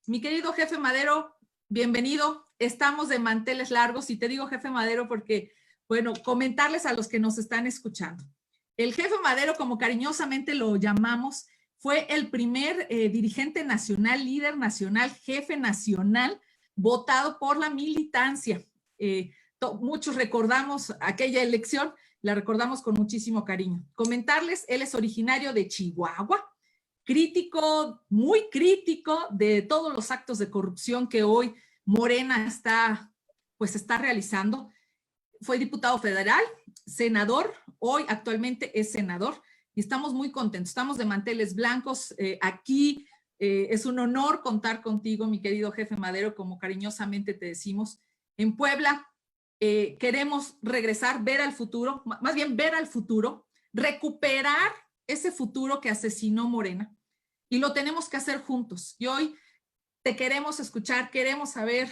Mi querido jefe Madero, bienvenido. Estamos de manteles largos y te digo jefe Madero porque, bueno, comentarles a los que nos están escuchando. El jefe Madero, como cariñosamente lo llamamos, fue el primer dirigente nacional, líder nacional, jefe nacional, votado por la militancia. Muchos recordamos aquella elección, la recordamos con muchísimo cariño. Comentarles, él es originario de Chihuahua, crítico, muy crítico de todos los actos de corrupción que hoy Morena está realizando. Fue diputado federal, senador, hoy actualmente es senador y estamos muy contentos, estamos de manteles blancos aquí. Es un honor contar contigo, mi querido jefe Madero, como cariñosamente te decimos. En Puebla queremos regresar, ver al futuro, más bien ver al futuro, recuperar ese futuro que asesinó Morena y lo tenemos que hacer juntos. Y hoy te queremos escuchar, queremos saber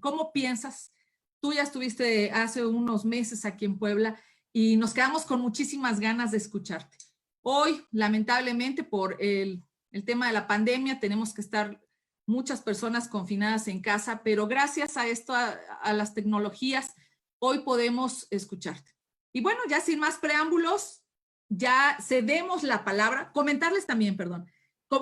cómo piensas. Tú ya estuviste hace unos meses aquí en Puebla y nos quedamos con muchísimas ganas de escucharte. Hoy, lamentablemente, por el tema de la pandemia, tenemos que estar muchas personas confinadas en casa, pero gracias a esto, a las tecnologías, hoy podemos escucharte. Y bueno, ya sin más preámbulos, ya cedemos la palabra, comentarles también, perdón,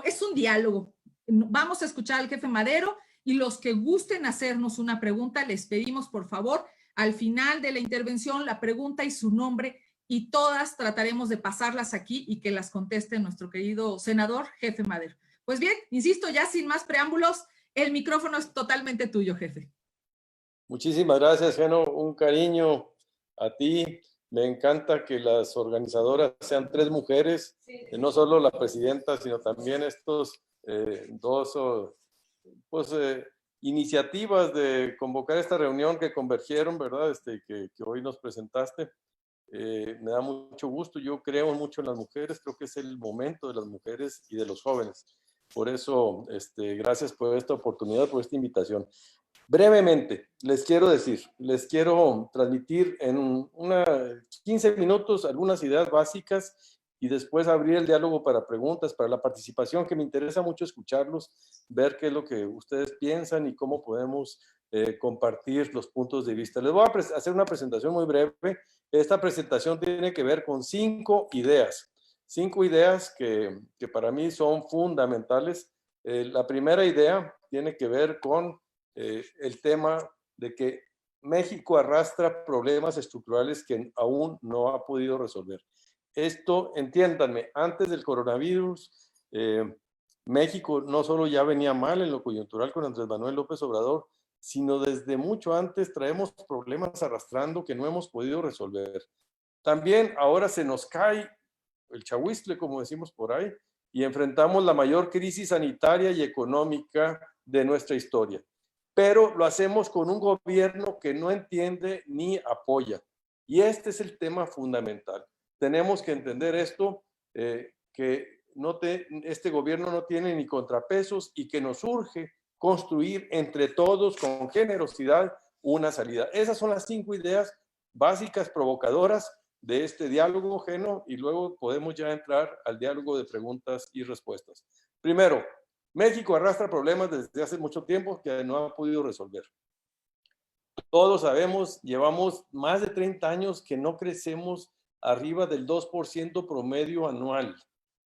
es un diálogo. Vamos a escuchar al jefe Madero y los que gusten hacernos una pregunta, les pedimos por favor al final de la intervención la pregunta y su nombre y todas trataremos de pasarlas aquí y que las conteste nuestro querido senador jefe Madero. Pues bien, insisto, ya sin más preámbulos, el micrófono es totalmente tuyo, jefe. Muchísimas gracias, Geno. Un cariño a ti. Me encanta que las organizadoras sean 3 mujeres, no solo la presidenta, sino también estos dos iniciativas de convocar esta reunión que convergieron, ¿verdad? Que hoy nos presentaste. Me da mucho gusto. Yo creo mucho en las mujeres. Creo que es el momento de las mujeres y de los jóvenes. Por eso, gracias por esta oportunidad, por esta invitación. Brevemente, les quiero transmitir en 15 minutos algunas ideas básicas y después abrir el diálogo para preguntas, para la participación, que me interesa mucho escucharlos, ver qué es lo que ustedes piensan y cómo podemos compartir los puntos de vista. Les voy a hacer una presentación muy breve. Esta presentación tiene que ver con 5 ideas. 5 ideas que para mí son fundamentales. La primera idea tiene que ver con el tema de que México arrastra problemas estructurales que aún no ha podido resolver. Esto, entiéndanme, antes del coronavirus, México no solo ya venía mal en lo coyuntural con Andrés Manuel López Obrador, sino desde mucho antes traemos problemas arrastrando que no hemos podido resolver. También ahora se nos cae el chahuistle, como decimos por ahí, y enfrentamos la mayor crisis sanitaria y económica de nuestra historia. Pero lo hacemos con un gobierno que no entiende ni apoya. Y este es el tema fundamental. Tenemos que entender esto, que este gobierno no tiene ni contrapesos y que nos urge construir entre todos con generosidad una salida. Esas son las 5 ideas básicas provocadoras de este diálogo, Geno, y luego podemos ya entrar al diálogo de preguntas y respuestas. Primero, México arrastra problemas desde hace mucho tiempo que no ha podido resolver. Todos sabemos, llevamos más de 30 años que no crecemos arriba del 2% promedio anual.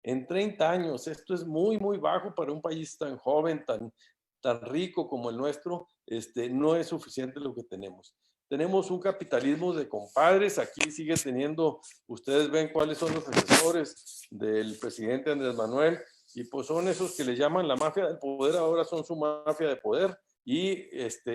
En 30 años, esto es muy, muy bajo para un país tan joven, tan rico como el nuestro. No es suficiente lo que tenemos. Tenemos un capitalismo de compadres. Aquí sigue teniendo, ustedes ven cuáles son los asesores del presidente Andrés Manuel, y pues son esos que le llaman la mafia del poder, ahora son su mafia de poder, y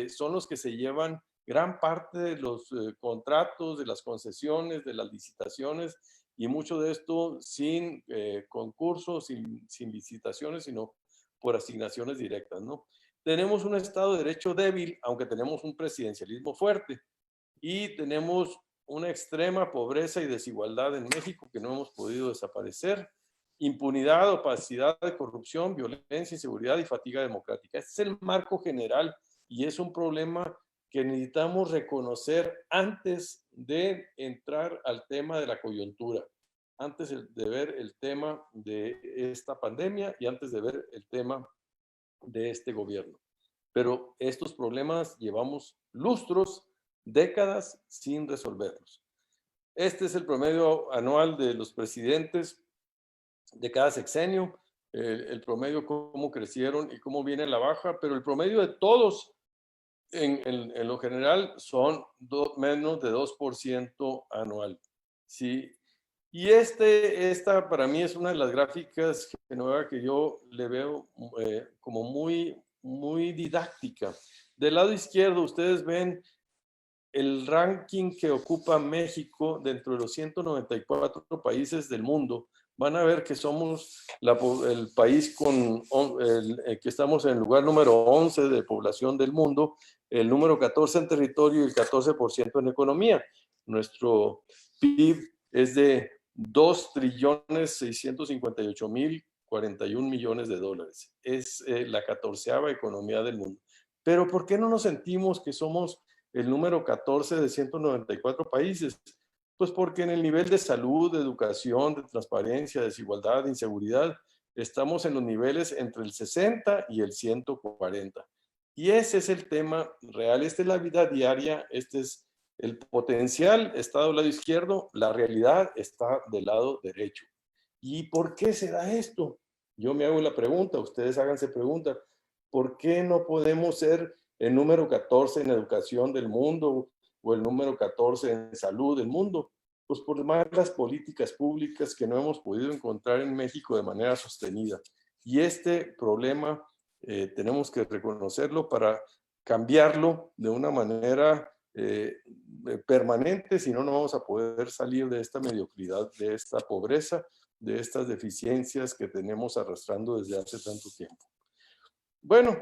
son los que se llevan gran parte de los contratos, de las concesiones, de las licitaciones, y mucho de esto sin concursos, sin licitaciones, sino por asignaciones directas, ¿no? Tenemos un Estado de Derecho débil, aunque tenemos un presidencialismo fuerte, y tenemos una extrema pobreza y desigualdad en México que no hemos podido desaparecer, impunidad, opacidad, corrupción, violencia, inseguridad y fatiga democrática. Este es el marco general y es un problema que necesitamos reconocer antes de entrar al tema de la coyuntura, antes de ver el tema de esta pandemia y antes de ver el tema de este gobierno. Pero estos problemas llevamos lustros, décadas sin resolverlos. Este es el promedio anual de los presidentes de cada sexenio, el promedio, cómo crecieron y cómo viene la baja, pero el promedio de todos en lo general son menos de 2% anual. ¿Sí? Y esta para mí es una de las gráficas que yo le veo como muy didáctica. Del lado izquierdo ustedes ven el ranking que ocupa México dentro de los 194 países del mundo. Van a ver que somos el país que estamos en el lugar número 11 de población del mundo, el número 14 en territorio y el 14% en economía. Nuestro PIB es de 2.658.041 millones de dólares. Es la 14ª economía del mundo. Pero ¿por qué no nos sentimos que somos el número 14 de 194 países? Pues porque en el nivel de salud, de educación, de transparencia, de desigualdad, de inseguridad, estamos en los niveles entre el 60 y el 140. Y ese es el tema real, esta es la vida diaria, este es el potencial, está del lado izquierdo, la realidad está del lado derecho. ¿Y por qué se da esto? Yo me hago la pregunta, ustedes háganse preguntas, ¿por qué no podemos ser el número 14 en educación del mundo o el número 14 en salud del mundo? Pues por más las políticas públicas que no hemos podido encontrar en México de manera sostenida. Y este problema tenemos que reconocerlo para cambiarlo de una manera permanente, si no, no vamos a poder salir de esta mediocridad, de esta pobreza, de estas deficiencias que tenemos arrastrando desde hace tanto tiempo. Bueno,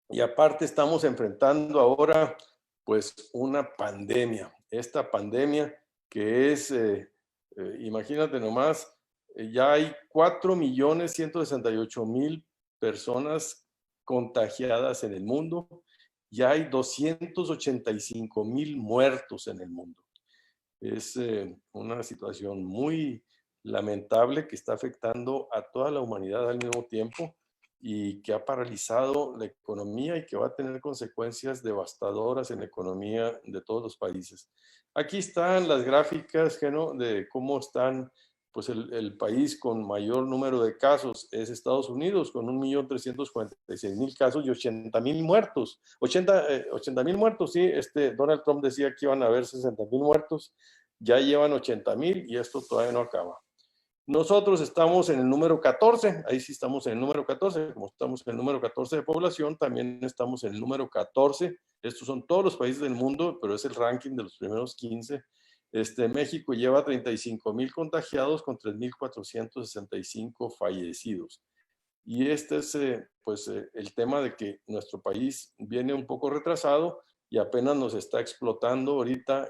y aparte estamos enfrentando ahora pues una pandemia. Esta pandemia que es, imagínate nomás, ya hay 4.168.000 personas contagiadas en el mundo, ya hay 285.000 muertos en el mundo. Es una situación muy lamentable que está afectando a toda la humanidad al mismo tiempo y que ha paralizado la economía y que va a tener consecuencias devastadoras en la economía de todos los países. Aquí están las gráficas, Geno, de cómo están, pues el país con mayor número de casos es Estados Unidos, con 1.346.000 casos y 80.000 muertos. 80.000 muertos, sí, Donald Trump decía que iban a haber 60.000 muertos, ya llevan 80.000 y esto todavía no acaba. Nosotros estamos en el número 14, ahí sí estamos en el número 14, como estamos en el número 14 de población, también estamos en el número 14, estos son todos los países del mundo, pero es el ranking de los primeros 15. México lleva 35.000 contagiados con 3.465 fallecidos. Y este es el tema de que nuestro país viene un poco retrasado y apenas nos está explotando ahorita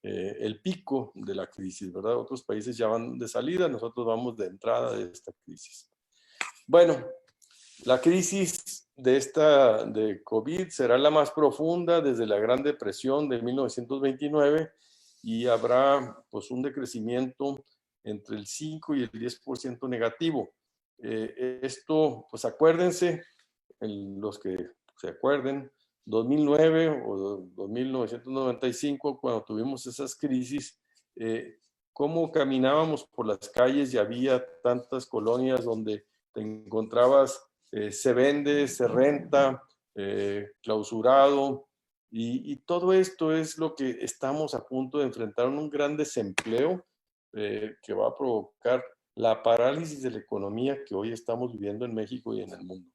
el pico de la crisis, ¿verdad? Otros países ya van de salida, nosotros vamos de entrada de esta crisis. Bueno, la crisis de COVID será la más profunda desde la Gran Depresión de 1929 y habrá pues un decrecimiento entre el 5 y el 10% negativo. Esto, pues acuérdense, los que se acuerden, 2009 o 1995, cuando tuvimos esas crisis, cómo caminábamos por las calles y había tantas colonias donde te encontrabas, se vende, se renta, clausurado, y todo esto es lo que estamos a punto de enfrentar, un gran desempleo que va a provocar la parálisis de la economía que hoy estamos viviendo en México y en el mundo.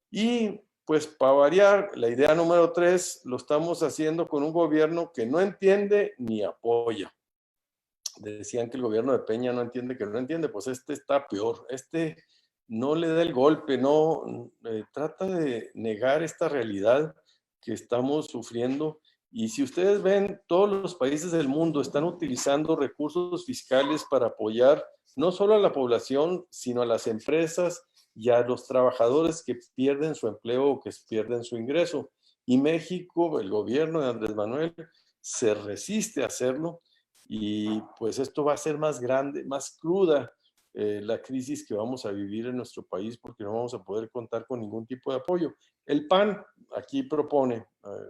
Y pues para variar, la idea número 3 lo estamos haciendo con un gobierno que no entiende ni apoya. Decían que el gobierno de Peña no entiende que no entiende, pues está peor. No le da el golpe, no trata de negar esta realidad que estamos sufriendo. Y si ustedes ven, todos los países del mundo están utilizando recursos fiscales para apoyar no solo a la población, sino a las empresas y a los trabajadores que pierden su empleo o que pierden su ingreso. Y México, el gobierno de Andrés Manuel, se resiste a hacerlo y pues esto va a ser más grande, más cruda la crisis que vamos a vivir en nuestro país, porque no vamos a poder contar con ningún tipo de apoyo. El PAN aquí propone,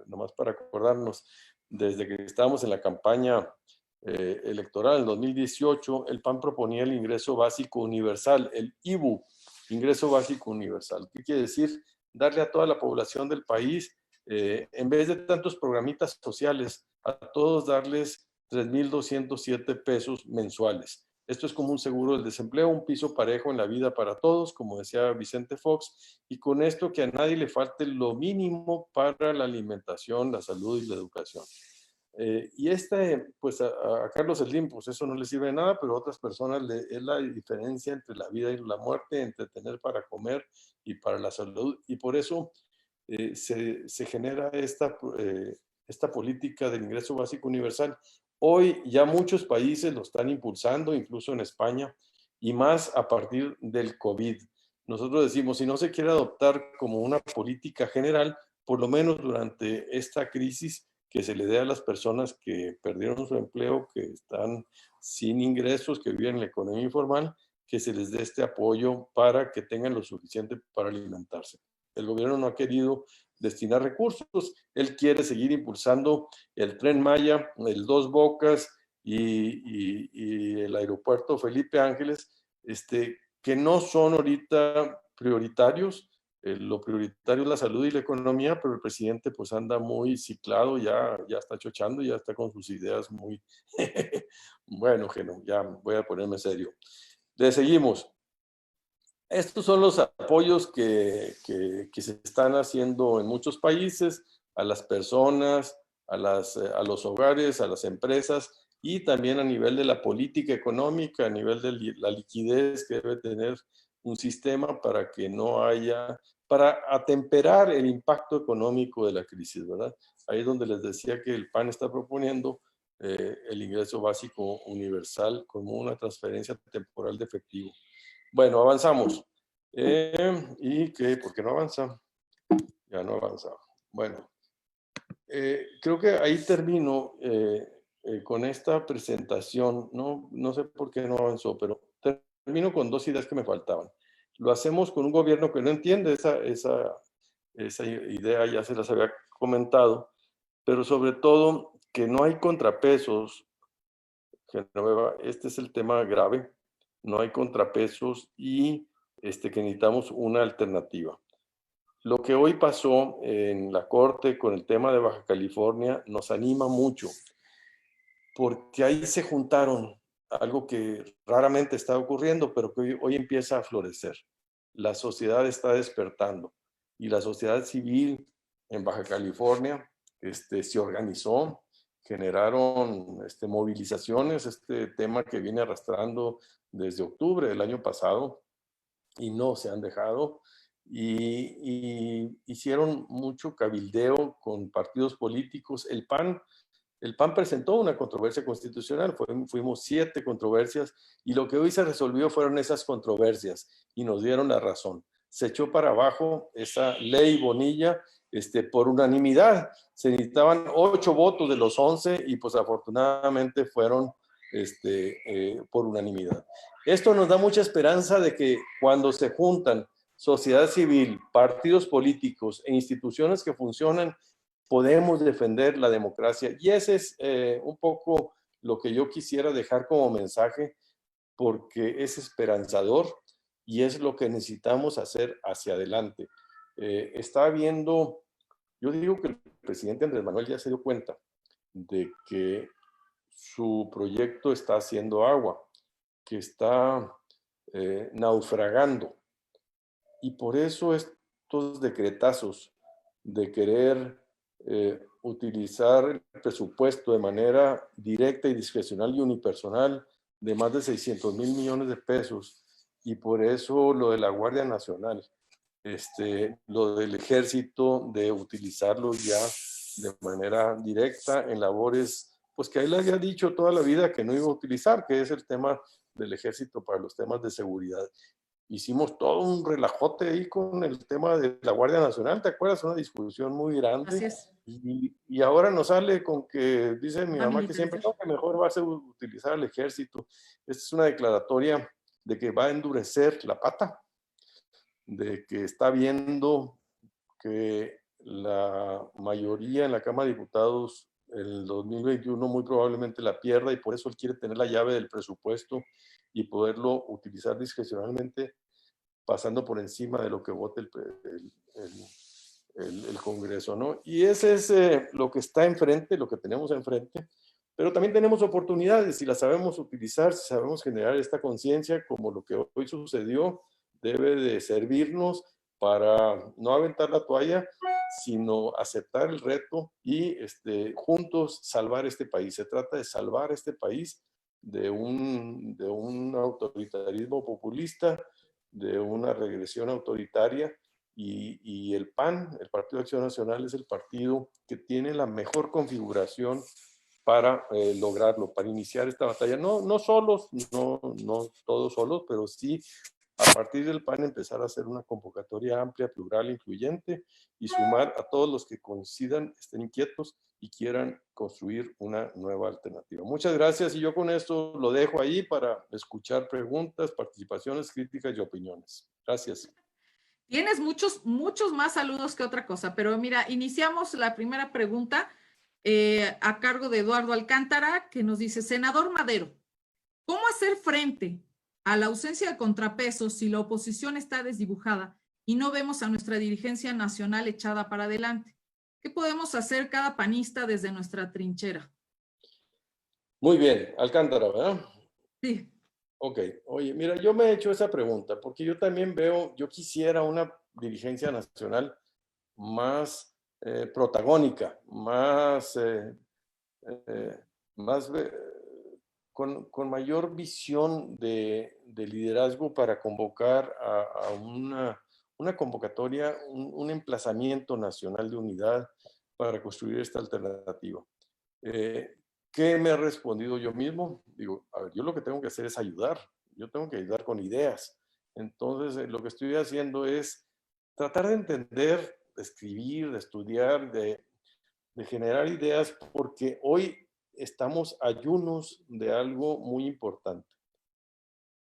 nomás para acordarnos, desde que estábamos en la campaña electoral en 2018, el PAN proponía el ingreso básico universal, el IBU, ingreso básico universal. ¿Qué quiere decir? Darle a toda la población del país, en vez de tantos programitas sociales, a todos darles 3,207 pesos mensuales. Esto es como un seguro del desempleo, un piso parejo en la vida para todos, como decía Vicente Fox, y con esto que a nadie le falte lo mínimo para la alimentación, la salud y la educación. Y pues a Carlos Slim, pues eso no le sirve de nada, pero a otras personas es la diferencia entre la vida y la muerte, entre tener para comer y para la salud, y por eso se genera esta política del ingreso básico universal. Hoy ya muchos países lo están impulsando, incluso en España, y más a partir del COVID. Nosotros decimos, si no se quiere adoptar como una política general, por lo menos durante esta crisis, que se le dé a las personas que perdieron su empleo, que están sin ingresos, que viven en la economía informal, que se les dé este apoyo para que tengan lo suficiente para alimentarse. El gobierno no ha querido destinar recursos. Él quiere seguir impulsando el Tren Maya, el Dos Bocas y el aeropuerto Felipe Ángeles, que no son ahorita prioritarios. Lo prioritario es la salud y la economía, pero el presidente pues anda muy ciclado, ya está chochando, ya está con sus ideas muy... Bueno, Geno, ya voy a ponerme serio. Le seguimos. Estos son los apoyos que se están haciendo en muchos países a las personas, a los hogares, a las empresas y también a nivel de la política económica, a nivel de la liquidez que debe tener un sistema para que no haya, para atemperar el impacto económico de la crisis, ¿verdad? Ahí es donde les decía que el PAN está proponiendo el ingreso básico universal como una transferencia temporal de efectivo. Bueno, avanzamos. ¿Y qué? ¿Por qué no avanza? Ya no avanza. Bueno, creo que ahí termino con esta presentación. No sé por qué no avanzó, pero termino con dos ideas que me faltaban. Lo hacemos con un gobierno que no entiende esa idea, ya se las había comentado, pero sobre todo que no hay contrapesos. Genoveva, este es el tema grave. No hay contrapesos y que necesitamos una alternativa. Lo que hoy pasó en la Corte con el tema de Baja California nos anima mucho, porque ahí se juntaron algo que raramente está ocurriendo, pero que hoy empieza a florecer. La sociedad está despertando y la sociedad civil en Baja California se organizó, generaron movilizaciones, este tema que viene arrastrando desde octubre del año pasado y no se han dejado, y hicieron mucho cabildeo con partidos políticos. El PAN presentó una controversia constitucional, fuimos 7 controversias y lo que hoy se resolvió fueron esas controversias y nos dieron la razón. Se echó para abajo esa ley Bonilla por unanimidad. Se necesitaban 8 votos de los 11 y pues afortunadamente fueron por unanimidad. Esto nos da mucha esperanza de que cuando se juntan sociedad civil, partidos políticos e instituciones que funcionan, podemos defender la democracia. Y ese es un poco lo que yo quisiera dejar como mensaje, porque es esperanzador y es lo que necesitamos hacer hacia adelante. Está viendo, yo digo que el presidente Andrés Manuel ya se dio cuenta de que su proyecto está haciendo agua, que está naufragando. Y por eso estos decretazos de querer utilizar el presupuesto de manera directa y discrecional y unipersonal de más de 600,000 millones de pesos, y por eso lo de la Guardia Nacional, lo del Ejército, de utilizarlo ya de manera directa en labores, pues que él había dicho toda la vida que no iba a utilizar, que es el tema del Ejército para los temas de seguridad. Hicimos todo un relajote ahí con el tema de la Guardia Nacional, ¿te acuerdas? Una discusión muy grande. Así es. Y ahora nos sale con que dice mi mamá que siempre no, que mejor va a ser utilizar el ejército. Esta es una declaratoria de que va a endurecer la pata, de que está viendo que la mayoría en la Cámara de Diputados el 2021 muy probablemente la pierda y por eso él quiere tener la llave del presupuesto y poderlo utilizar discrecionalmente pasando por encima de lo que vote el Congreso, ¿no? Y ese es lo que está enfrente, lo que tenemos enfrente, pero también tenemos oportunidades si las sabemos utilizar, si sabemos generar esta conciencia como lo que hoy sucedió, debe de servirnos para no aventar la toalla, sino aceptar el reto y juntos salvar este país. Se trata de salvar este país de un autoritarismo populista, de una regresión autoritaria y el PAN, el Partido de Acción Nacional, es el partido que tiene la mejor configuración para lograrlo, para iniciar esta batalla. No solos, no todos solos, pero sí a partir del PAN empezar a hacer una convocatoria amplia, plural, incluyente y sumar a todos los que coincidan, estén inquietos y quieran construir una nueva alternativa. Muchas gracias y yo con esto lo dejo ahí para escuchar preguntas, participaciones, críticas y opiniones. Gracias. Tienes muchos más saludos que otra cosa, pero mira, iniciamos la primera pregunta a cargo de Eduardo Alcántara, que nos dice, senador Madero, ¿cómo hacer frente a la ausencia de contrapesos si la oposición está desdibujada y no vemos a nuestra dirigencia nacional echada para adelante? ¿Qué podemos hacer cada panista desde nuestra trinchera? Muy bien, Alcántara, ¿verdad? Sí. Ok, oye, mira, yo me he hecho esa pregunta porque yo también yo quisiera una dirigencia nacional más protagónica, más más con mayor visión de liderazgo para convocar a una convocatoria, un emplazamiento nacional de unidad para construir esta alternativa. ¿Qué me he respondido yo mismo? Digo, a ver, yo lo que tengo que hacer es ayudar, yo tengo que ayudar con ideas. Entonces, lo que estoy haciendo es tratar de entender, de escribir, de estudiar, de generar ideas, porque hoy estamos ayunos de algo muy importante.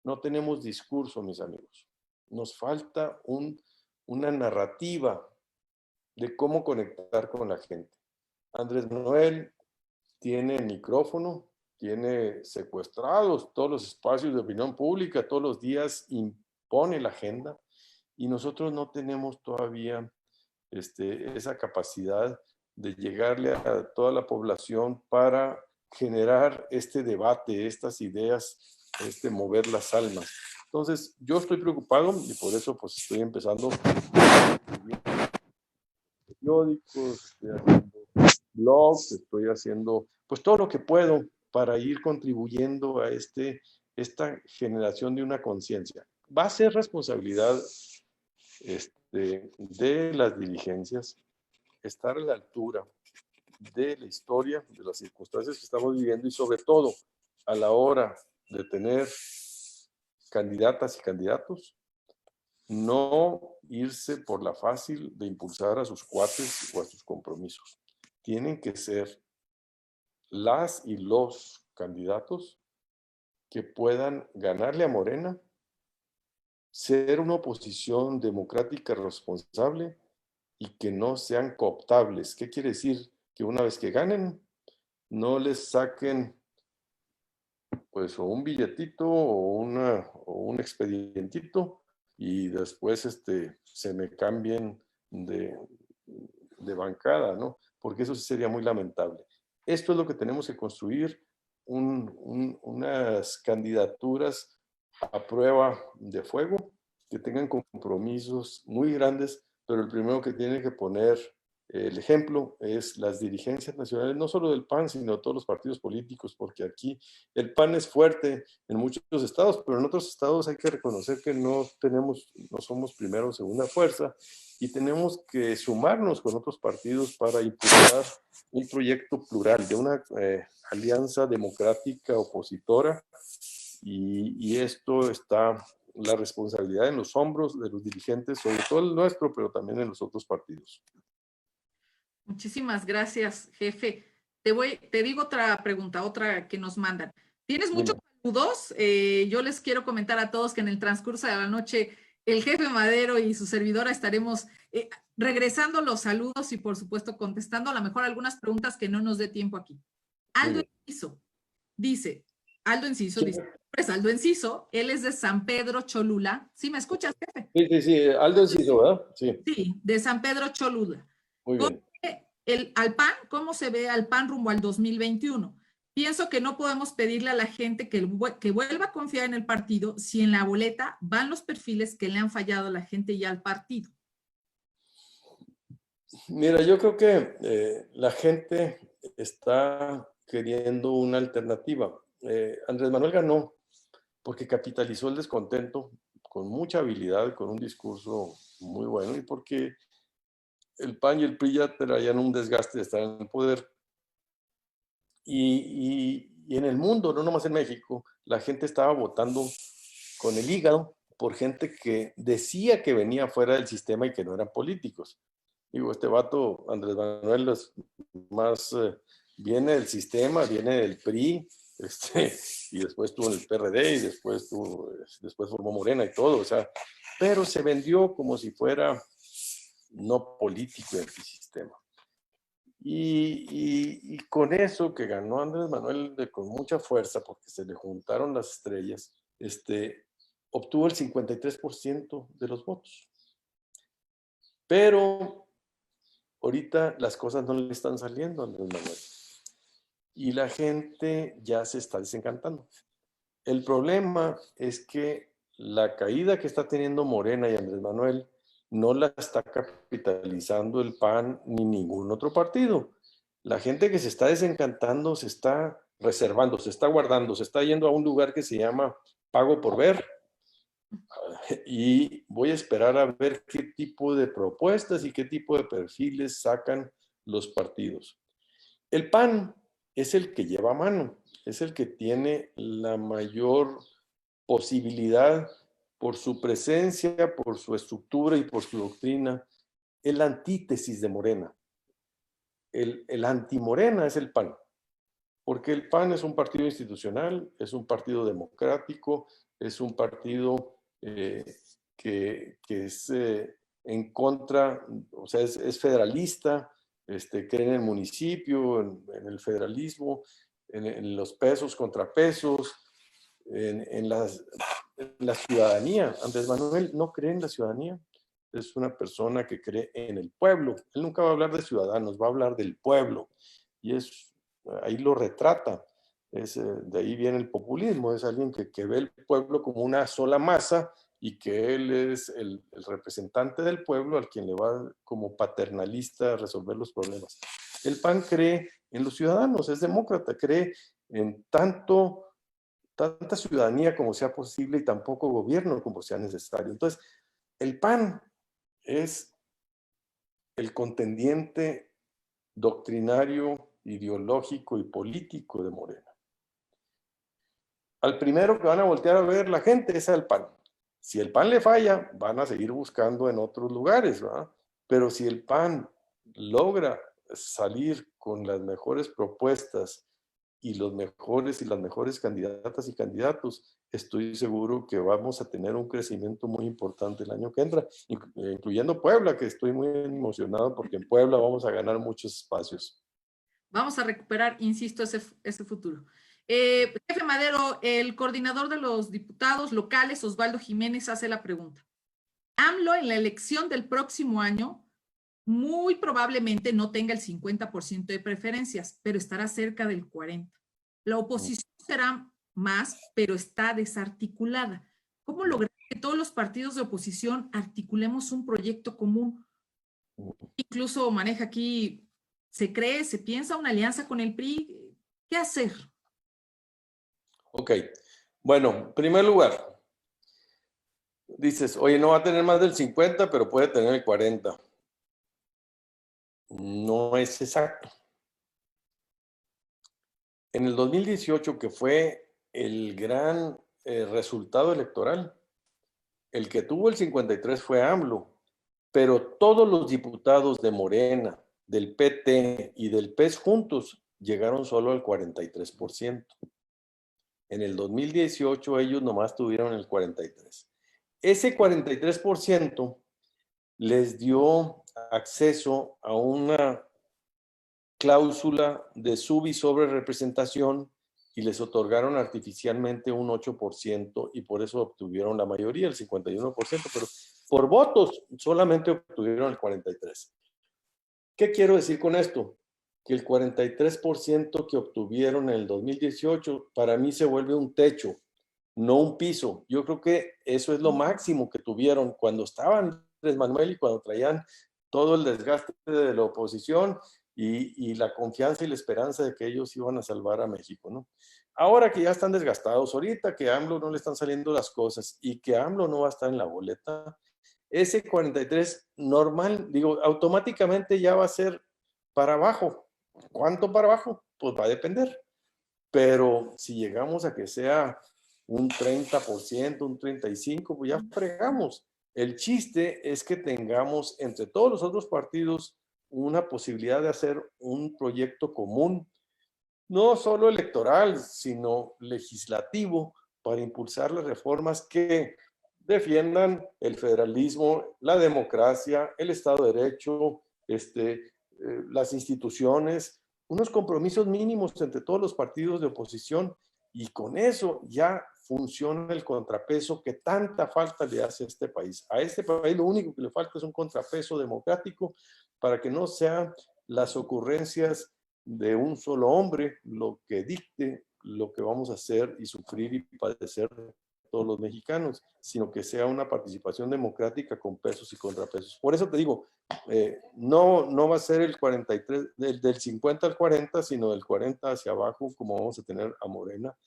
No tenemos discurso, mis amigos. Nos falta una narrativa de cómo conectar con la gente. Andrés Manuel tiene micrófono, tiene secuestrados todos los espacios de opinión pública, todos los días impone la agenda y nosotros no tenemos todavía esa capacidad de llegarle a toda la población para generar este debate, estas ideas, mover las almas. Entonces, yo estoy preocupado y por eso pues estoy empezando periódicos, estoy haciendo blogs, estoy haciendo pues todo lo que puedo para ir contribuyendo a esta generación de una conciencia. Va a ser responsabilidad de las dirigencias estar a la altura de la historia, de las circunstancias que estamos viviendo y sobre todo a la hora de tener candidatas y candidatos, no irse por la fácil de impulsar a sus cuates o a sus compromisos. Tienen que ser las y los candidatos que puedan ganarle a Morena, ser una oposición democrática responsable y que no sean cooptables. ¿Qué quiere decir? Que una vez que ganen, no les saquen pues o un billetito o un expedientito y después se me cambien de bancada, ¿no? Porque eso sí sería muy lamentable. Esto es lo que tenemos que construir, unas candidaturas a prueba de fuego que tengan compromisos muy grandes, pero el primero que tiene que poner el ejemplo es las dirigencias nacionales, no solo del PAN, sino de todos los partidos políticos, porque aquí el PAN es fuerte en muchos estados, pero en otros estados hay que reconocer que no somos primera o segunda fuerza y tenemos que sumarnos con otros partidos para impulsar un proyecto plural de una alianza democrática opositora y esto está la responsabilidad en los hombros de los dirigentes, sobre todo el nuestro, pero también en los otros partidos. Muchísimas gracias, jefe. Te digo otra pregunta, otra que nos mandan. Tienes muchos saludos. Yo les quiero comentar a todos que en el transcurso de la noche el jefe Madero y su servidora estaremos regresando los saludos y por supuesto contestando a lo mejor algunas preguntas que no nos dé tiempo aquí. Aldo Enciso dice, pues Aldo Enciso, él es de San Pedro Cholula. ¿Sí me escuchas, jefe? Sí, Aldo Enciso, ¿verdad? Sí. Sí, de San Pedro Cholula. Muy bien. Al PAN, ¿cómo se ve al PAN rumbo al 2021? Pienso que no podemos pedirle a la gente que vuelva a confiar en el partido si en la boleta van los perfiles que le han fallado a la gente y al partido. Mira, yo creo que la gente está queriendo una alternativa. Andrés Manuel ganó porque capitalizó el descontento con mucha habilidad, con un discurso muy bueno y porque el PAN y el PRI ya traían un desgaste de estar en el poder. Y en el mundo, no nomás en México, la gente estaba votando con el hígado por gente que decía que venía fuera del sistema y que no eran políticos. Digo, este vato, Andrés Manuel, es más, viene del sistema, viene del PRI, y después estuvo en el PRD y después formó Morena y todo, o sea, pero se vendió como si fuera no político en el sistema. Y con eso que ganó Andrés Manuel con mucha fuerza, porque se le juntaron las estrellas, obtuvo el 53% de los votos. Pero ahorita las cosas no le están saliendo a Andrés Manuel. Y la gente ya se está desencantando. El problema es que la caída que está teniendo Morena y Andrés Manuel no la está capitalizando el PAN ni ningún otro partido. La gente que se está desencantando se está reservando, se está guardando, se está yendo a un lugar que se llama pago por ver. Y voy a esperar a ver qué tipo de propuestas y qué tipo de perfiles sacan los partidos. El PAN es el que lleva mano, es el que tiene la mayor posibilidad por su presencia, por su estructura y por su doctrina, es la antítesis de Morena. El anti-Morena es el PAN, porque el PAN es un partido institucional, es un partido democrático, es un partido que es en contra, o sea, es federalista, cree en el municipio, en el federalismo, en los pesos, contrapesos, en la ciudadanía. Andrés Manuel no cree en la ciudadanía, es una persona que cree en el pueblo. Él nunca va a hablar de ciudadanos, va a hablar del pueblo. Y ahí lo retrata. De ahí viene el populismo, es alguien que ve el pueblo como una sola masa y que él es el representante del pueblo al quien le va como paternalista a resolver los problemas. El PAN cree en los ciudadanos, es demócrata, cree en tanta ciudadanía como sea posible y tan poco gobierno como sea necesario. Entonces, el PAN es el contendiente doctrinario, ideológico y político de Morena. Al primero que van a voltear a ver la gente es al PAN. Si el PAN le falla, van a seguir buscando en otros lugares, ¿verdad? Pero si el PAN logra salir con las mejores propuestas y los mejores y las mejores candidatas y candidatos, estoy seguro que vamos a tener un crecimiento muy importante el año que entra, incluyendo Puebla, que estoy muy emocionado porque en Puebla vamos a ganar muchos espacios. Vamos a recuperar, insisto, ese futuro. Jefe Madero, el coordinador de los diputados locales, Osvaldo Jiménez, hace la pregunta. AMLO en la elección del próximo año muy probablemente no tenga el 50% de preferencias, pero estará cerca del 40%. La oposición será más, pero está desarticulada. ¿Cómo lograr que todos los partidos de oposición articulemos un proyecto común? Incluso maneja aquí, se piensa una alianza con el PRI. ¿Qué hacer? Ok, bueno, en primer lugar, dices, oye, no va a tener más del 50, pero puede tener el 40. No es exacto. En el 2018, que fue el gran resultado electoral, el que tuvo el 53 fue AMLO, pero todos los diputados de Morena, del PT y del PES juntos llegaron solo al 43%. En el 2018 ellos nomás tuvieron el 43%. Ese 43% les dio acceso a una cláusula de sub y sobre representación y les otorgaron artificialmente un 8% y por eso obtuvieron la mayoría, el 51%, pero por votos solamente obtuvieron el 43%. ¿Qué quiero decir con esto? Que el 43% que obtuvieron en el 2018 para mí se vuelve un techo, no un piso. Yo creo que eso es lo máximo que tuvieron cuando estaban Andrés Manuel y cuando traían todo el desgaste de la oposición y la confianza y la esperanza de que ellos iban a salvar a México, ¿no? Ahora que ya están desgastados, ahorita que a AMLO no le están saliendo las cosas y que AMLO no va a estar en la boleta, ese 43 normal, digo, automáticamente ya va a ser para abajo. ¿Cuánto para abajo? Pues va a depender. Pero si llegamos a que sea un 30%, un 35%, pues ya fregamos. El chiste es que tengamos entre todos los otros partidos una posibilidad de hacer un proyecto común, no solo electoral, sino legislativo, para impulsar las reformas que defiendan el federalismo, la democracia, el Estado de Derecho, las instituciones, unos compromisos mínimos entre todos los partidos de oposición, y con eso ya funciona el contrapeso que tanta falta le hace a este país. A este país lo único que le falta es un contrapeso democrático para que no sean las ocurrencias de un solo hombre lo que dicte lo que vamos a hacer y sufrir y padecer todos los mexicanos, sino que sea una participación democrática con pesos y contrapesos. Por eso te digo, no va a ser el 43, del 50 al 40, sino del 40 hacia abajo, como vamos a tener a Morena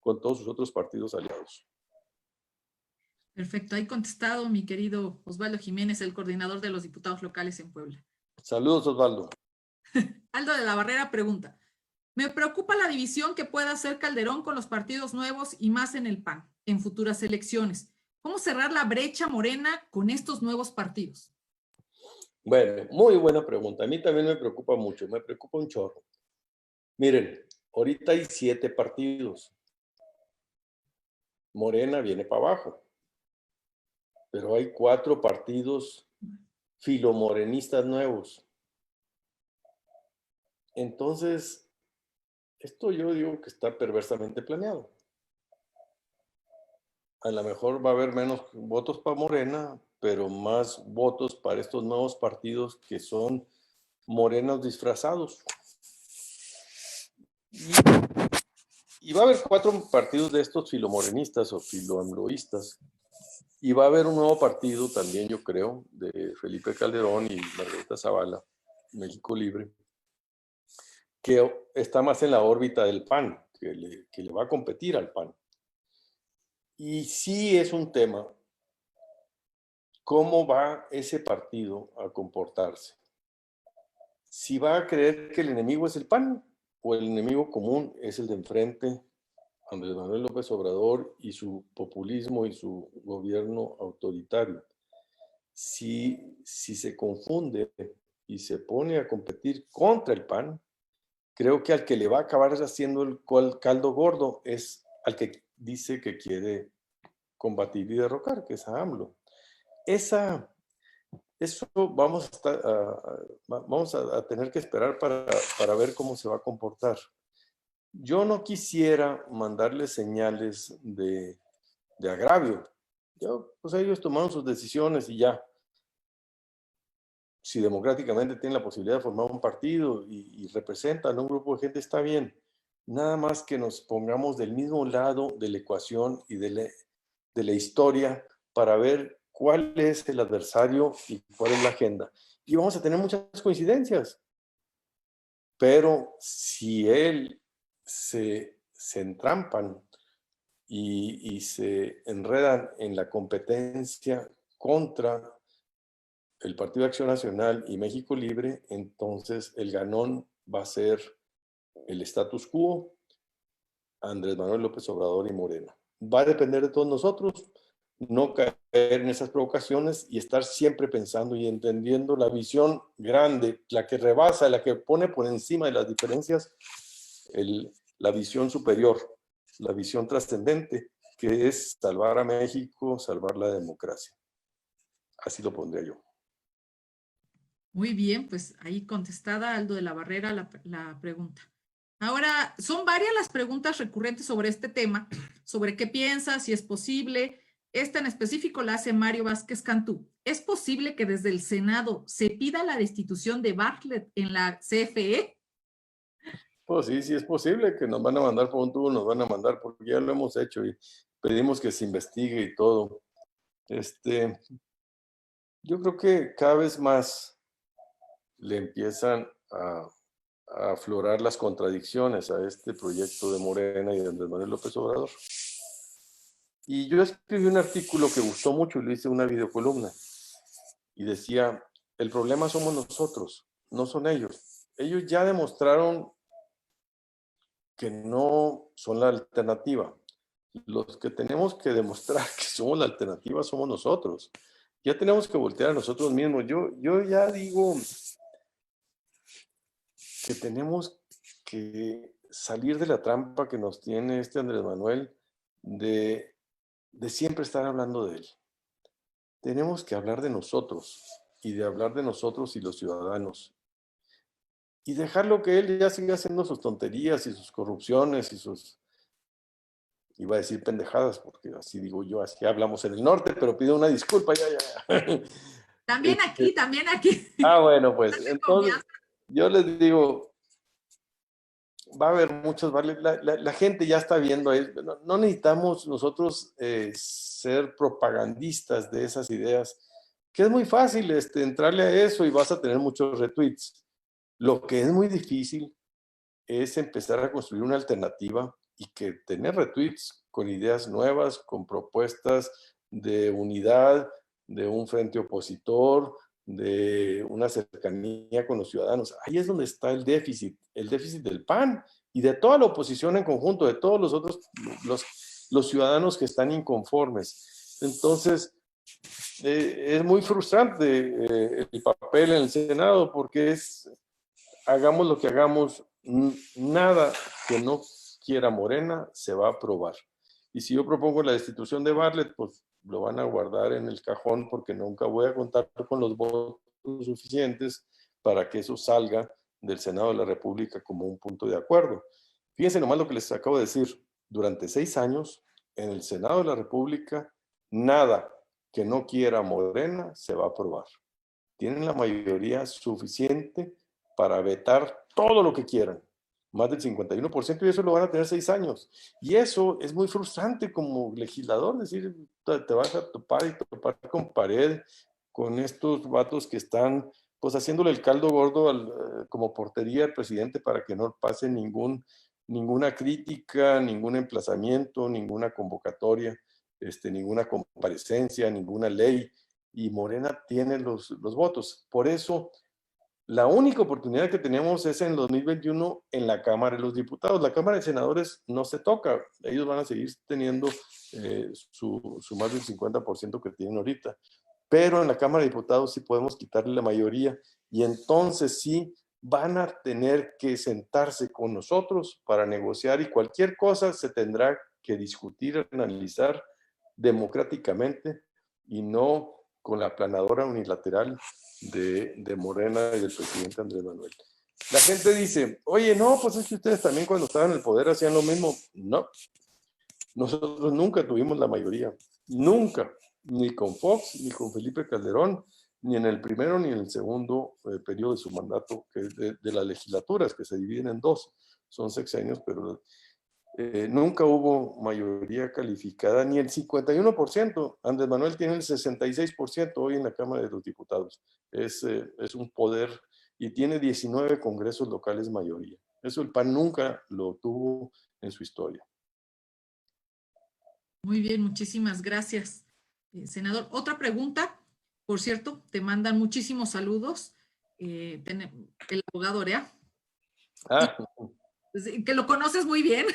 con todos sus otros partidos aliados. Perfecto, ahí contestado mi querido Osvaldo Jiménez, el coordinador de los diputados locales en Puebla. Saludos, Osvaldo. Aldo de la Barrera pregunta, me preocupa la división que pueda hacer Calderón con los partidos nuevos y más en el PAN en futuras elecciones. ¿Cómo cerrar la brecha morena con estos nuevos partidos? Bueno, muy buena pregunta. A mí también me preocupa mucho, me preocupa un chorro. Miren, ahorita hay 7 partidos. Morena viene para abajo, pero hay 4 partidos filomorenistas nuevos. Entonces, esto yo digo que está perversamente planeado. A lo mejor va a haber menos votos para Morena, pero más votos para estos nuevos partidos que son morenos disfrazados. Y va a haber 4 partidos de estos filomorenistas o filoamloístas. Y va a haber un nuevo partido también, yo creo, de Felipe Calderón y Margarita Zavala, México Libre, que está más en la órbita del PAN, que le va a competir al PAN. Y sí es un tema, ¿cómo va ese partido a comportarse? Si va a creer que el enemigo es el PAN o el enemigo común es el de enfrente, Andrés Manuel López Obrador y su populismo y su gobierno autoritario. Si se confunde y se pone a competir contra el PAN, creo que al que le va a acabar haciendo el caldo gordo es al que dice que quiere combatir y derrocar, que es a AMLO. Eso vamos a tener que esperar para ver cómo se va a comportar. Yo no quisiera mandarles señales de agravio. Pues ellos tomaron sus decisiones y ya. Si democráticamente tienen la posibilidad de formar un partido y representan a un grupo de gente, está bien. Nada más que nos pongamos del mismo lado de la ecuación y de la historia para ver cuál es el adversario y cuál es la agenda. Y vamos a tener muchas coincidencias. Pero si él se entrampan y se enredan en la competencia contra el Partido de Acción Nacional y México Libre, entonces el ganón va a ser el status quo, Andrés Manuel López Obrador y Morena. Va a depender de todos nosotros no caer en esas provocaciones y estar siempre pensando y entendiendo la visión grande, la que rebasa, la que pone por encima de las diferencias, la visión superior. la visión trascendente, que es salvar a México, salvar la democracia. Así lo pondría yo. Muy bien, pues ahí contestada Aldo de la Barrera la pregunta. Ahora, son varias las preguntas recurrentes sobre este tema, sobre qué piensas, si es posible. Esta en específico la hace Mario Vázquez Cantú. ¿Es posible que desde el Senado se pida la destitución de Bartlett en la CFE? Pues sí, sí es posible que nos van a mandar por un tubo, nos van a mandar, porque ya lo hemos hecho y pedimos que se investigue y todo. Yo creo que cada vez más le empiezan a aflorar las contradicciones a este proyecto de Morena y de Andrés Manuel López Obrador. Y yo escribí un artículo que gustó mucho y le hice una videocolumna. Y decía, el problema somos nosotros, no son ellos. Ellos ya demostraron que no son la alternativa. Los que tenemos que demostrar que somos la alternativa somos nosotros. Ya tenemos que voltear a nosotros mismos. Yo ya digo que tenemos que salir de la trampa que nos tiene este Andrés Manuel de siempre estar hablando de él. Tenemos que hablar de nosotros y de hablar de nosotros y los ciudadanos. Y dejarlo que él ya siga haciendo sus tonterías y sus corrupciones y sus, iba a decir pendejadas, porque así digo yo, así hablamos en el norte, pero pido una disculpa, ya. También aquí, también aquí. Bueno, pues entonces yo les digo, va a haber muchos, ¿vale? La gente ya está viendo, no necesitamos nosotros ser propagandistas de esas ideas, que es muy fácil entrarle a eso y vas a tener muchos retweets. Lo que es muy difícil es empezar a construir una alternativa y que tener retweets con ideas nuevas, con propuestas de unidad, de un frente opositor, de una cercanía con los ciudadanos. Ahí es donde está el déficit del PAN y de toda la oposición en conjunto, de todos los otros, los ciudadanos que están inconformes. Entonces, es muy frustrante el papel en el Senado porque hagamos lo que hagamos, nada que no quiera Morena se va a aprobar. Y si yo propongo la destitución de Bartlett, pues lo van a guardar en el cajón porque nunca voy a contar con los votos suficientes para que eso salga del Senado de la República como un punto de acuerdo. Fíjense nomás lo que les acabo de decir. Durante 6 años, en el Senado de la República, nada que no quiera Morena se va a aprobar. Tienen la mayoría suficiente para vetar todo lo que quieran, más del 51%, y eso lo van a tener 6 años. Y eso es muy frustrante como legislador, decir, te vas a topar con pared con estos vatos que están pues haciéndole el caldo gordo como portería al presidente para que no pase ninguna crítica, ningún emplazamiento, ninguna convocatoria, ninguna comparecencia, ninguna ley, y Morena tiene los votos. Por eso, la única oportunidad que tenemos es en 2021 en la Cámara de los Diputados. La Cámara de Senadores no se toca. Ellos van a seguir teniendo su más del 50% que tienen ahorita. Pero en la Cámara de Diputados sí podemos quitarle la mayoría y entonces sí van a tener que sentarse con nosotros para negociar y cualquier cosa se tendrá que discutir, analizar democráticamente y no con la aplanadora unilateral de Morena y del presidente Andrés Manuel. La gente dice, oye, no, pues es que ustedes también cuando estaban en el poder hacían lo mismo. No, nosotros nunca tuvimos la mayoría, nunca, ni con Fox, ni con Felipe Calderón, ni en el primero ni en el segundo periodo de su mandato, que es de las legislaturas, que se dividen en 2, son sexenios, pero nunca hubo mayoría calificada, ni el 51%. Andrés Manuel tiene el 66% hoy en la Cámara de los Diputados. Es un poder y tiene 19 congresos locales mayoría. Eso el PAN nunca lo tuvo en su historia. Muy bien, muchísimas gracias, senador. Otra pregunta, por cierto, te mandan muchísimos saludos. El abogado Orea. Que lo conoces muy bien.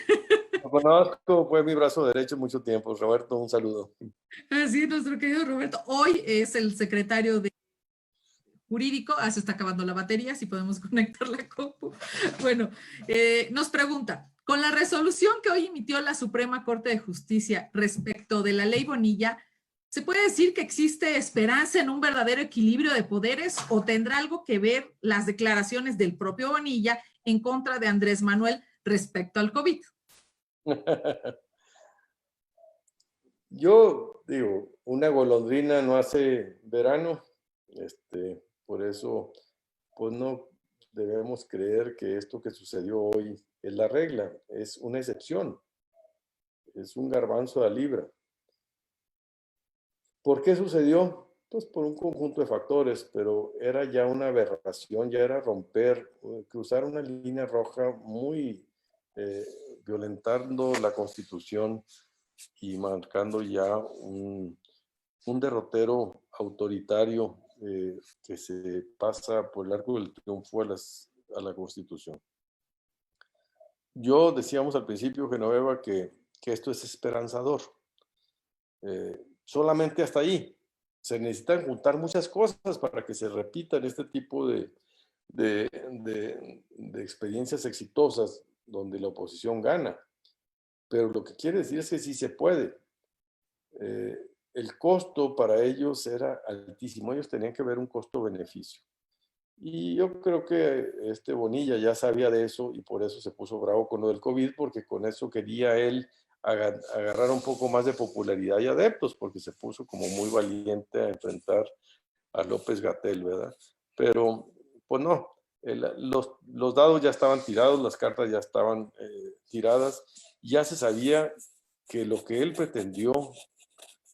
Lo conozco, fue mi brazo derecho mucho tiempo. Roberto, un saludo. Así, nuestro querido Roberto. Hoy es el secretario de jurídico. Se está acabando la batería, si podemos conectar la compu. Bueno, nos pregunta, Con la resolución que hoy emitió la Suprema Corte de Justicia respecto de la ley Bonilla, ¿se puede decir que existe esperanza en un verdadero equilibrio de poderes o tendrá algo que ver las declaraciones del propio Bonilla en contra de Andrés Manuel respecto al COVID? Yo digo, una golondrina no hace verano, por eso, pues no debemos creer que esto que sucedió hoy es la regla, es una excepción, es un garbanzo a libra. ¿Por qué sucedió? Pues por un conjunto de factores, pero era ya una aberración, ya era romper, cruzar una línea roja muy eh, violentando la Constitución y marcando ya un derrotero autoritario que se pasa por el arco del triunfo a la Constitución. Yo decíamos al principio, Genoveva, que esto es esperanzador. Solamente hasta ahí. Se necesitan juntar muchas cosas para que se repitan este tipo de experiencias exitosas donde la oposición gana. Pero lo que quiere decir es que sí se puede. El costo para ellos era altísimo. Ellos tenían que ver un costo-beneficio. Y yo creo que Bonilla ya sabía de eso y por eso se puso bravo con lo del COVID, porque con eso quería él agarrar un poco más de popularidad y adeptos, porque se puso como muy valiente a enfrentar a López-Gatell, ¿verdad? Pero, pues no, los dados ya estaban tirados, las cartas ya estaban tiradas, ya se sabía que lo que él pretendió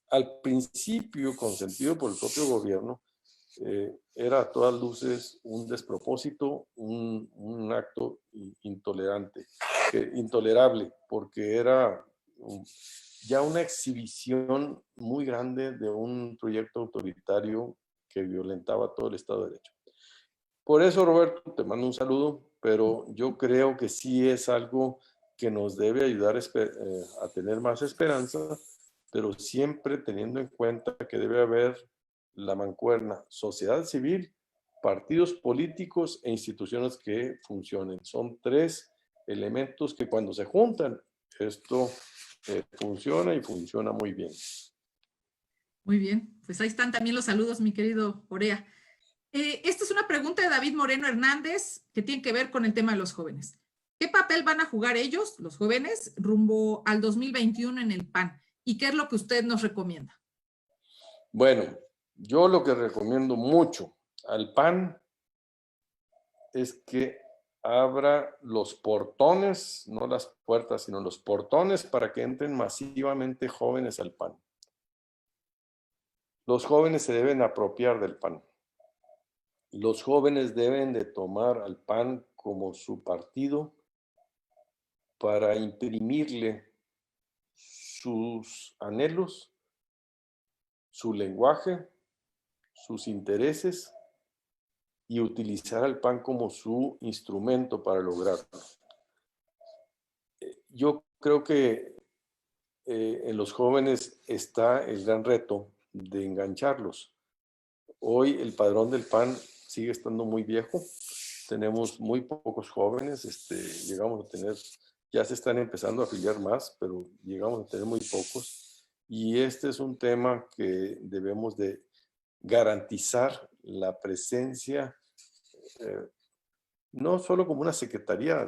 al principio, consentido por el propio gobierno, era a todas luces un despropósito, un acto intolerante, intolerable, porque era ya una exhibición muy grande de un proyecto autoritario que violentaba todo el Estado de Derecho. Por eso, Roberto, te mando un saludo, pero yo creo que sí es algo que nos debe ayudar a tener más esperanza, pero siempre teniendo en cuenta que debe haber la mancuerna, sociedad civil, partidos políticos e instituciones que funcionen. Son tres elementos que cuando se juntan, esto funciona y funciona muy bien. Muy bien, pues ahí están también los saludos, mi querido Orea. Esta es una pregunta de David Moreno Hernández que tiene que ver con el tema de los jóvenes. ¿Qué papel van a jugar ellos, los jóvenes, rumbo al 2021 en el PAN? ¿Y qué es lo que usted nos recomienda? Bueno, yo lo que recomiendo mucho al PAN es que abra los portones, no las puertas, sino los portones para que entren masivamente jóvenes al PAN. Los jóvenes se deben apropiar del PAN. Los jóvenes deben de tomar al PAN como su partido para imprimirle sus anhelos, su lenguaje, sus intereses y utilizar al PAN como su instrumento para lograrlo. Yo creo que en los jóvenes está el gran reto de engancharlos. Hoy el padrón del PAN sigue estando muy viejo. Tenemos muy pocos jóvenes. Llegamos a tener, ya se están empezando a afiliar más, pero llegamos a tener muy pocos. Y este es un tema que debemos de garantizar la presencia, no solo como una secretaría,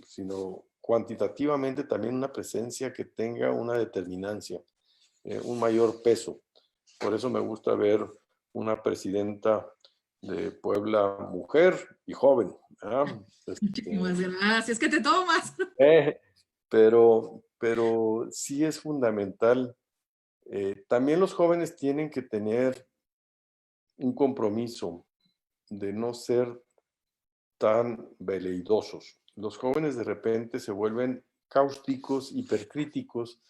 sino cuantitativamente también una presencia que tenga una determinancia, un mayor peso. Por eso me gusta ver una presidenta de Puebla mujer y joven. Muchísimas gracias, que te tomas. Pero sí es fundamental. También los jóvenes tienen que tener un compromiso de no ser tan veleidosos. Los jóvenes de repente se vuelven cáusticos, hipercríticos,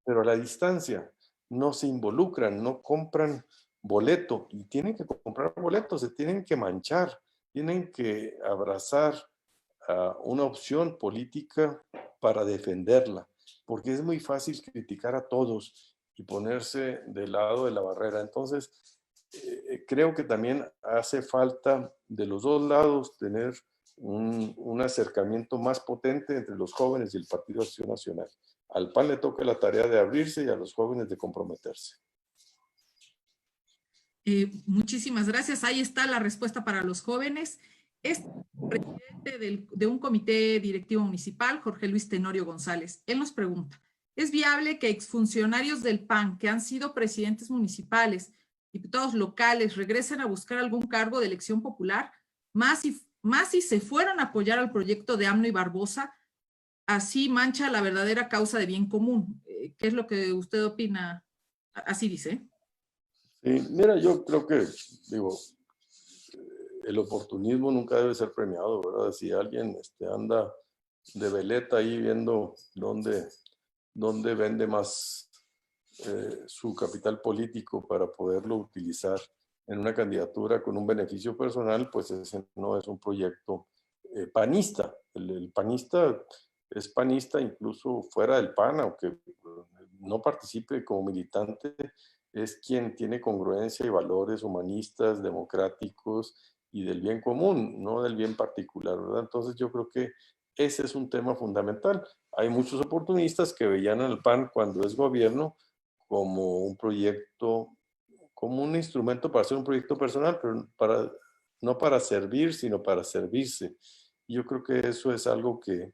pero a la distancia no se involucran, no compran boleto y tienen que comprar boletos, se tienen que manchar, tienen que abrazar una opción política para defenderla, porque es muy fácil criticar a todos y ponerse del lado de la barrera. Entonces, creo que también hace falta de los dos lados tener un acercamiento más potente entre los jóvenes y el Partido Acción Nacional. Al PAN le toca la tarea de abrirse y a los jóvenes de comprometerse. Muchísimas gracias. Ahí está la respuesta para los jóvenes. Es presidente de un comité directivo municipal, Jorge Luis Tenorio González. Él nos pregunta, ¿es viable que exfuncionarios del PAN que han sido presidentes municipales, diputados locales, regresen a buscar algún cargo de elección popular? Más si se fueron a apoyar al proyecto de AMLO y Barbosa, así mancha la verdadera causa de bien común. ¿Qué es lo que usted opina? Así dice. Sí, mira, yo creo que, digo, el oportunismo nunca debe ser premiado, ¿verdad? Si alguien anda de veleta ahí viendo dónde vende más su capital político para poderlo utilizar en una candidatura con un beneficio personal, pues ese no es un proyecto panista. El panista es panista incluso fuera del PAN, aunque no participe como militante, es quien tiene congruencia y valores humanistas, democráticos y del bien común, no del bien particular, ¿verdad? Entonces yo creo que ese es un tema fundamental. Hay muchos oportunistas que veían al PAN cuando es gobierno como un proyecto, como un instrumento para hacer un proyecto personal, pero no para servir, sino para servirse. Y yo creo que eso es algo que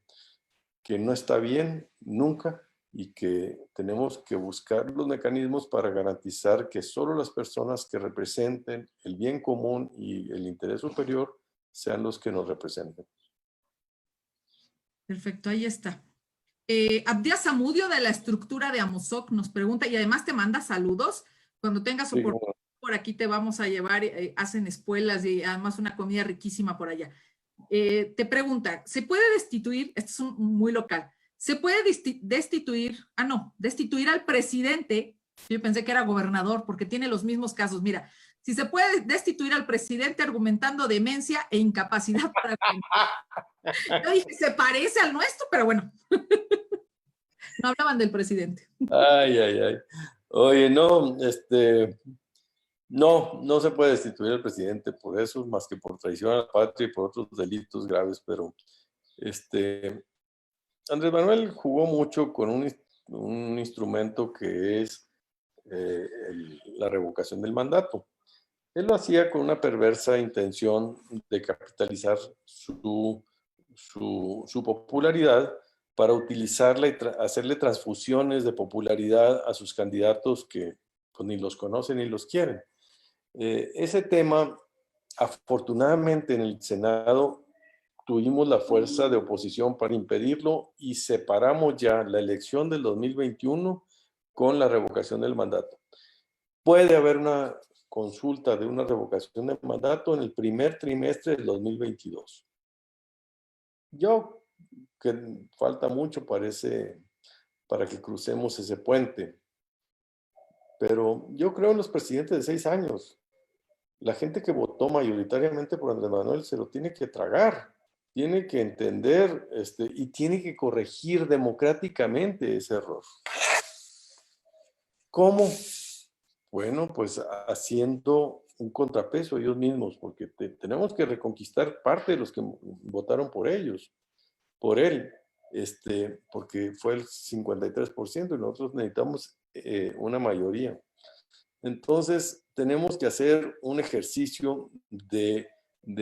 no está bien nunca y que tenemos que buscar los mecanismos para garantizar que solo las personas que representen el bien común y el interés superior sean los que nos representen. Perfecto, ahí está. Abdías Zamudio de la estructura de Amozoc nos pregunta, y además te manda saludos. Cuando tengas oportunidad, por aquí te vamos a llevar, hacen espuelas y además una comida riquísima por allá. Te pregunta, ¿se puede destituir? Esto es muy local. ¿Se puede destituir al presidente? Yo pensé que era gobernador porque tiene los mismos casos. Mira, si se puede destituir al presidente argumentando demencia e incapacidad para... Yo dije, se parece al nuestro, pero bueno. No hablaban del presidente. Ay, ay, ay. Oye, no, no se puede destituir al presidente por eso, más que por traición a la patria y por otros delitos graves, pero Andrés Manuel jugó mucho con un instrumento que es la revocación del mandato. Él lo hacía con una perversa intención de capitalizar su popularidad para utilizarla y hacerle transfusiones de popularidad a sus candidatos que pues, ni los conocen ni los quieren. Ese tema, afortunadamente en el Senado tuvimos la fuerza de oposición para impedirlo y separamos ya la elección del 2021 con la revocación del mandato. Puede haber una consulta de una revocación de mandato en el primer trimestre del 2022. Yo, que falta mucho parece para que crucemos ese puente, pero yo creo en los presidentes de 6 años. La gente que votó mayoritariamente por Andrés Manuel se lo tiene que tragar, tiene que entender y tiene que corregir democráticamente ese error. ¿Cómo? Bueno, pues haciendo un contrapeso ellos mismos, porque tenemos que reconquistar parte de los que votaron por ellos, por él, porque fue el 53% y nosotros necesitamos una mayoría. Entonces, tenemos que hacer un ejercicio de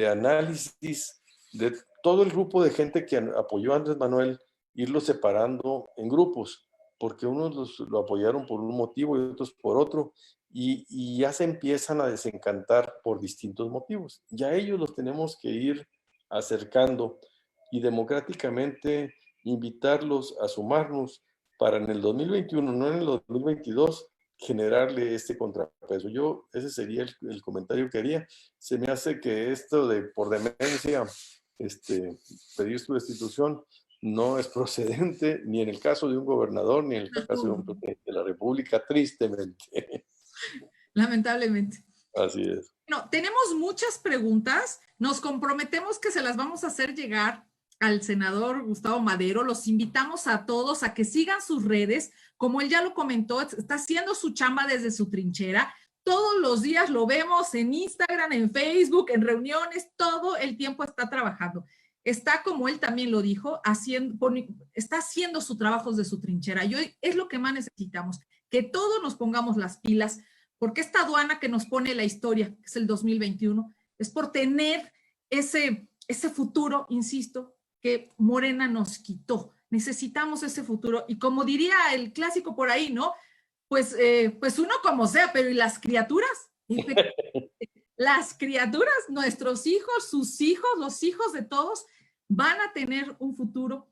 análisis de todo el grupo de gente que apoyó a Andrés Manuel, irlo separando en grupos, porque unos lo apoyaron por un motivo y otros por otro, y ya se empiezan a desencantar por distintos motivos. Ya ellos los tenemos que ir acercando y democráticamente invitarlos a sumarnos para en el 2021, no en el 2022, generarle este contrapeso. Ese sería el comentario que haría. Se me hace que esto de por demencia, pedir su destitución no es procedente ni en el caso de un gobernador ni en el caso de un presidente de la República, tristemente. Lamentablemente. Así es. No, tenemos muchas preguntas. Nos comprometemos que se las vamos a hacer llegar al senador Gustavo Madero. Los invitamos a todos a que sigan sus redes. Como él ya lo comentó, está haciendo su chamba desde su trinchera. Todos los días lo vemos en Instagram, en Facebook, en reuniones, todo el tiempo está trabajando. está, como él también lo dijo, está haciendo su trabajo desde su trinchera. Y hoy es lo que más necesitamos, que todos nos pongamos las pilas, porque esta aduana que nos pone la historia, que es el 2021, es por tener ese futuro, insisto, que Morena nos quitó. Necesitamos ese futuro. Y como diría el clásico por ahí, ¿no? Pues uno como sea, pero ¿y las criaturas? Las criaturas, nuestros hijos, sus hijos, los hijos de todos, van a tener un futuro,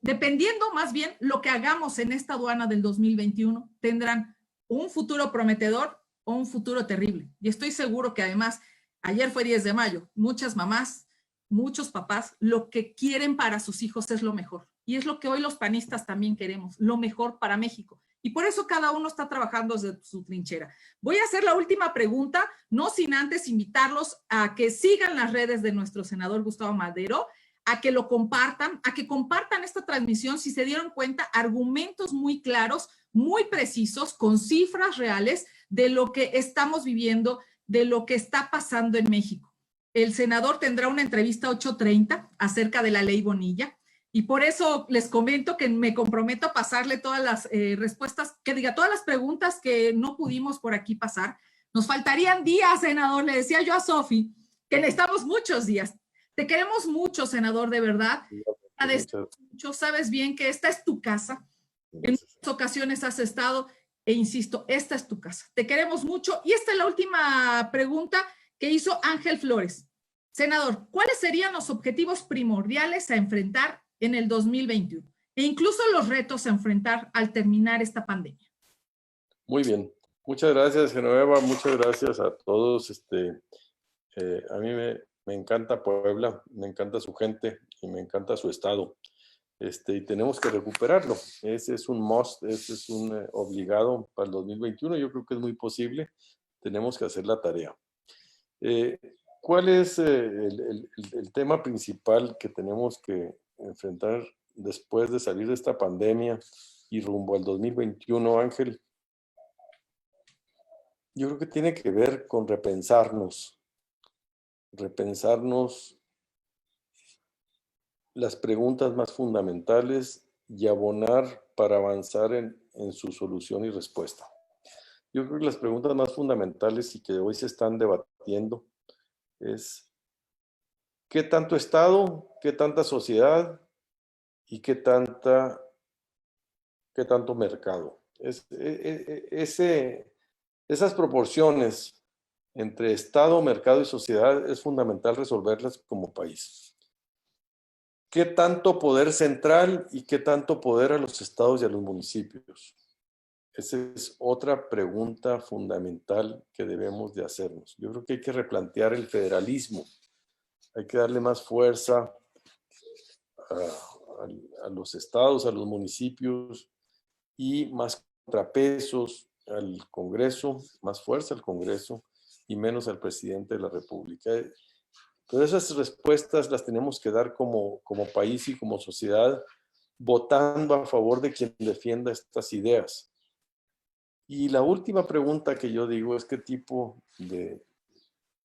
dependiendo más bien lo que hagamos en esta aduana del 2021, tendrán un futuro prometedor o un futuro terrible. Y estoy seguro que además, ayer fue 10 de mayo, muchas mamás, muchos papás, lo que quieren para sus hijos es lo mejor. Y es lo que hoy los panistas también queremos, lo mejor para México. Y por eso cada uno está trabajando desde su trinchera. Voy a hacer la última pregunta, no sin antes invitarlos a que sigan las redes de nuestro senador Gustavo Madero, a que lo compartan, a que compartan esta transmisión si se dieron cuenta, argumentos muy claros, muy precisos, con cifras reales de lo que estamos viviendo, de lo que está pasando en México. El senador tendrá una entrevista 8:30 acerca de la ley Bonilla. Y por eso les comento que me comprometo a pasarle todas las respuestas, que diga todas las preguntas que no pudimos por aquí pasar. Nos faltarían días, senador. Le decía yo a Sofi que necesitamos muchos días. Te queremos mucho, senador, de verdad. Mucho. Sabes bien que esta es tu casa. En muchas ocasiones has estado, e insisto, esta es tu casa. Te queremos mucho. Y esta es la última pregunta que hizo Ángel Flores. Senador, ¿cuáles serían los objetivos primordiales a enfrentar en el 2021 e incluso los retos a enfrentar al terminar esta pandemia? Muy bien. Muchas gracias, Genoveva. Muchas gracias a todos. A mí me encanta Puebla, me encanta su gente y me encanta su estado. Y tenemos que recuperarlo. Ese es un must, ese es un obligado para el 2021. Yo creo que es muy posible. Tenemos que hacer la tarea. ¿Cuál es el tema principal que tenemos que enfrentar después de salir de esta pandemia y rumbo al 2021, Ángel? Yo creo que tiene que ver con repensarnos las preguntas más fundamentales y abonar para avanzar en su solución y respuesta. Yo creo que las preguntas más fundamentales y que hoy se están debatiendo es ¿qué tanto Estado, qué tanta sociedad y qué tanto mercado? Esas proporciones entre Estado, mercado y sociedad es fundamental resolverlas como país. ¿Qué tanto poder central y qué tanto poder a los estados y a los municipios? Esa es otra pregunta fundamental que debemos de hacernos. Yo creo que hay que replantear el federalismo. Hay que darle más fuerza a los estados, a los municipios y más contrapesos al Congreso, más fuerza al Congreso y menos al presidente de la República. Pero esas respuestas las tenemos que dar como país y como sociedad, votando a favor de quien defienda estas ideas. Y la última pregunta que yo digo es qué tipo de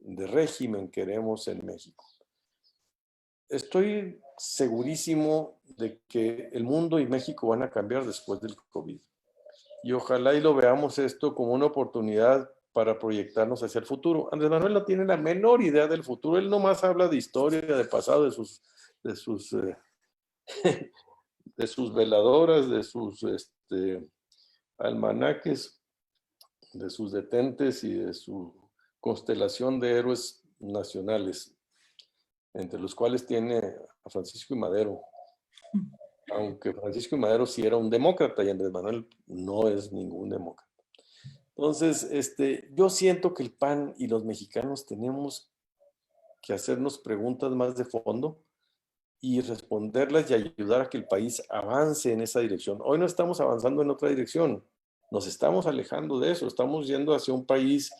régimen queremos en México. Estoy segurísimo de que el mundo y México van a cambiar después del COVID. Y ojalá y lo veamos esto como una oportunidad para proyectarnos hacia el futuro. Andrés Manuel no tiene la menor idea del futuro. Él nomás habla de historia, de pasado, de sus veladoras, de sus almanaques, de sus detentes y de su constelación de héroes nacionales, entre los cuales tiene a Francisco y Madero. Aunque Francisco y Madero sí era un demócrata y Andrés Manuel no es ningún demócrata. Entonces, yo siento que el PAN y los mexicanos tenemos que hacernos preguntas más de fondo y responderlas y ayudar a que el país avance en esa dirección. Hoy no estamos avanzando en otra dirección, nos estamos alejando de eso, estamos yendo hacia un país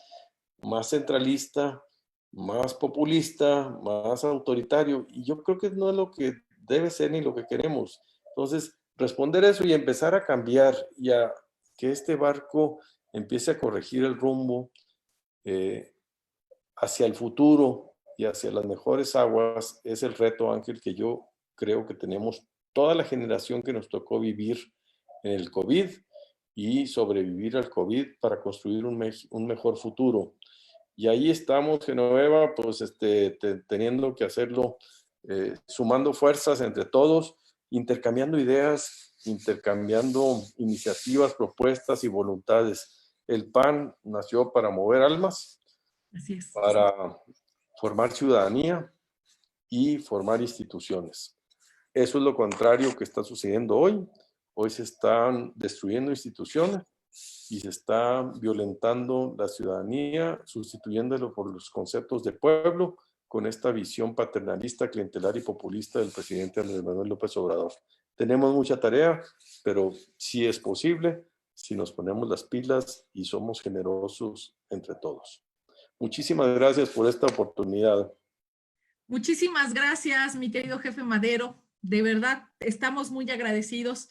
más centralista, más populista, más autoritario, y yo creo que no es lo que debe ser ni lo que queremos. Entonces, responder eso y empezar a cambiar y a que este barco empiece a corregir el rumbo hacia el futuro y hacia las mejores aguas es el reto, Ángel, que yo creo que tenemos toda la generación que nos tocó vivir en el COVID y sobrevivir al COVID para construir un mejor futuro. Y ahí estamos, Genoveva, pues teniendo que hacerlo, sumando fuerzas entre todos, intercambiando ideas, intercambiando iniciativas, propuestas y voluntades. El PAN nació para mover almas, Así es. para formar ciudadanía y formar instituciones. Eso es lo contrario que está sucediendo hoy. Hoy se están destruyendo instituciones y se está violentando la ciudadanía, sustituyéndolo por los conceptos de pueblo con esta visión paternalista, clientelar y populista del presidente Andrés Manuel López Obrador. Tenemos mucha tarea, pero sí es posible si nos ponemos las pilas y somos generosos entre todos. Muchísimas gracias por esta oportunidad. Muchísimas gracias, mi querido jefe Madero. De verdad, estamos muy agradecidos.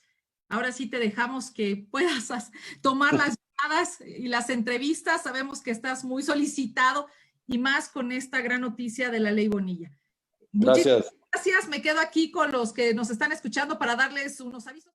Ahora sí te dejamos que puedas tomar las llamadas y las entrevistas. Sabemos que estás muy solicitado y más con esta gran noticia de la Ley Bonilla. Gracias. Muchísimas gracias. Me quedo aquí con los que nos están escuchando para darles unos avisos.